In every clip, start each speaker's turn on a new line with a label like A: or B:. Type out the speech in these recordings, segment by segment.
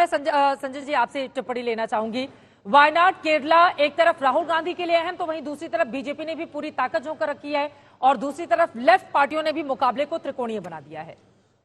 A: संजय जी आपसे टिप्पणी लेना चाहूंगी। वायनाड केरला एक तरफ राहुल गांधी के लिए अहम, तो वहीं दूसरी तरफ बीजेपी ने भी पूरी ताकत झोंक कर रखी है और दूसरी तरफ लेफ्ट पार्टियों ने भी मुकाबले को त्रिकोणीय बना दिया है।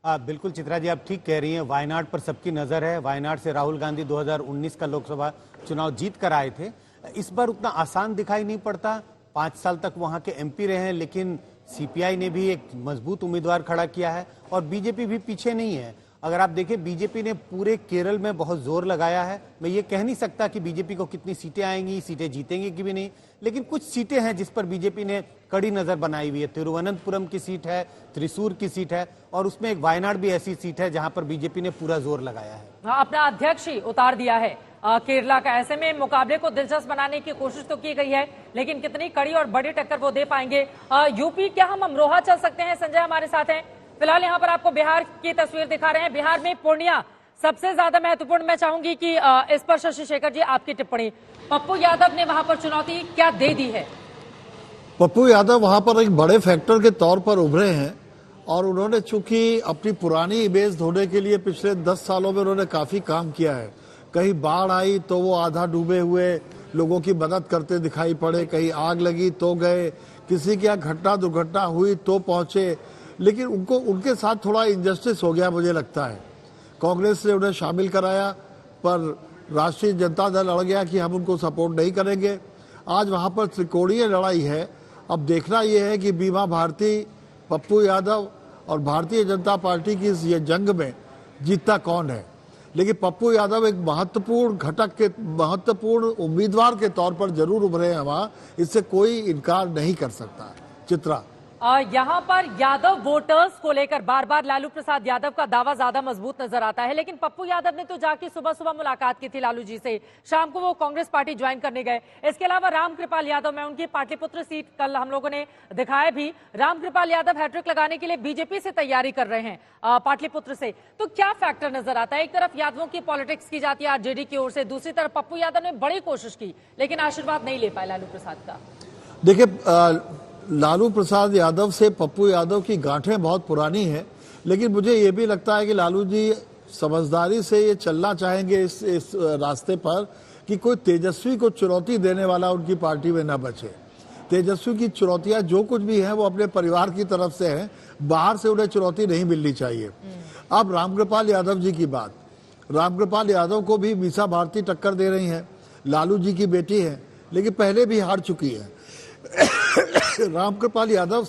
B: बिल्कुल चित्रा जी, आप ठीक कह रही हैं। वायनाड पर सबकी नजर है। वायनाड से राहुल गांधी 2019 का लोकसभा चुनाव जीत कर आए थे। इस बार उतना आसान दिखाई नहीं पड़ता। 5 साल तक वहां के एमपी रहे हैं, लेकिन सीपीआई ने भी एक मजबूत उम्मीदवार खड़ा किया है और बीजेपी भी पीछे नहीं है। अगर आप देखें, बीजेपी ने पूरे केरल में बहुत जोर लगाया है। मैं ये कह नहीं सकता कि बीजेपी को कितनी सीटें आएंगी, सीटें जीतेंगे कि भी नहीं, लेकिन कुछ सीटें हैं जिस पर बीजेपी ने कड़ी नजर बनाई हुई है। तिरुवनंतपुरम की सीट है, त्रिशूर की सीट है और उसमें एक वायनाड भी ऐसी सीट है जहां पर बीजेपी ने पूरा जोर लगाया है।
A: अपना अध्यक्ष ही उतार दिया है केरला का। ऐसे में मुकाबले को दिलचस्प बनाने की कोशिश तो की गई है, लेकिन कितनी कड़ी और बड़ी टक्कर वो दे पाएंगे। यूपी, क्या हम अमरोहा चल सकते हैं? संजय हमारे साथ हैं। फिलहाल यहाँ पर आपको बिहार की तस्वीर दिखा रहे हैं। बिहार में पूर्णिया सबसे ज्यादा महत्वपूर्ण। मैं चाहूंगी कि इस पर शशि शेखर जी आपकी टिप्पणी। पप्पू यादव ने वहां पर चुनौती क्या दे दी है?
C: पप्पू यादव वहां पर एक बड़े फैक्टर के तौर पर उभरे हैं और उन्होंने चूंकि अपनी पुरानी इमेज धोने के लिए पिछले 10 सालों में उन्होंने काफी काम किया है। कहीं बाढ़ आई तो वो आधा डूबे हुए लोगों की मदद करते दिखाई पड़े, कहीं आग लगी तो गए, किसी की घटना दुर्घटना हुई तो पहुंचे। लेकिन उनके साथ थोड़ा इनजस्टिस हो गया मुझे लगता है। कांग्रेस ने उन्हें शामिल कराया पर राष्ट्रीय जनता दल अड़ गया कि हम उनको सपोर्ट नहीं करेंगे। आज वहां पर त्रिकोणीय लड़ाई है। अब देखना यह है कि बीमा भारती, पप्पू यादव और भारतीय जनता पार्टी की इस ये जंग में जीतता कौन है। लेकिन पप्पू यादव एक महत्वपूर्ण उम्मीदवार के तौर पर जरूर उभरे हैं वहां, इससे कोई इनकार नहीं कर सकता। चित्रा,
A: यहाँ पर यादव वोटर्स को लेकर बार बार लालू प्रसाद यादव का दावा ज्यादा मजबूत नजर आता है, लेकिन पप्पू यादव ने तो जाके सुबह सुबह मुलाकात की थी लालू जी से, शाम को वो कांग्रेस पार्टी ज्वाइन करने गए। इसके अलावा रामकृपाल यादव, मैं उनकी पाटलिपुत्र सीट कल हम लोगों ने दिखाया भी, रामकृपाल यादव हैट्रिक लगाने के लिए बीजेपी से तैयारी कर रहे हैं पाटलिपुत्र से। तो क्या फैक्टर नजर आता है? एक तरफ यादवों की पॉलिटिक्स की जाती है आरजेडी की ओर से, दूसरी तरफ पप्पू यादव ने बड़ी कोशिश की लेकिन आशीर्वाद नहीं ले पाए लालू प्रसाद का।
C: देखिए, लालू प्रसाद यादव से पप्पू यादव की गांठें बहुत पुरानी हैं, लेकिन मुझे ये भी लगता है कि लालू जी समझदारी से ये चलना चाहेंगे इस रास्ते पर कि कोई तेजस्वी को चुनौती देने वाला उनकी पार्टी में न बचे। तेजस्वी की चुनौतियां जो कुछ भी हैं वो अपने परिवार की तरफ से हैं, बाहर से उन्हें चुनौती नहीं मिलनी चाहिए। अब रामकृपाल यादव जी की बात, रामकृपाल यादव को भी मीसा भारती टक्कर दे रही हैं। लालू जी की बेटी है लेकिन पहले भी हार चुकी है। रामकृपाल यादव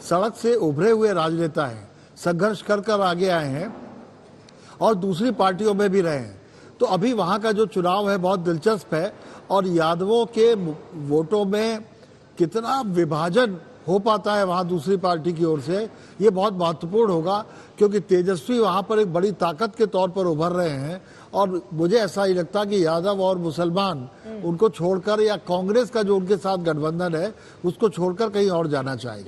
C: सड़क से उभरे हुए राजनेता हैं, संघर्ष कर कर आगे आए हैं और दूसरी पार्टियों में भी रहे हैं। तो अभी वहां का जो चुनाव है बहुत दिलचस्प है और यादवों के वोटों में कितना विभाजन हो पाता है वहां दूसरी पार्टी की ओर से, ये बहुत महत्वपूर्ण होगा, क्योंकि तेजस्वी वहां पर एक बड़ी ताकत के तौर पर उभर रहे हैं और मुझे ऐसा ही लगता कि यादव और मुसलमान उनको छोड़कर या कांग्रेस का जो उनके साथ गठबंधन है उसको छोड़कर कहीं और जाना चाहिए।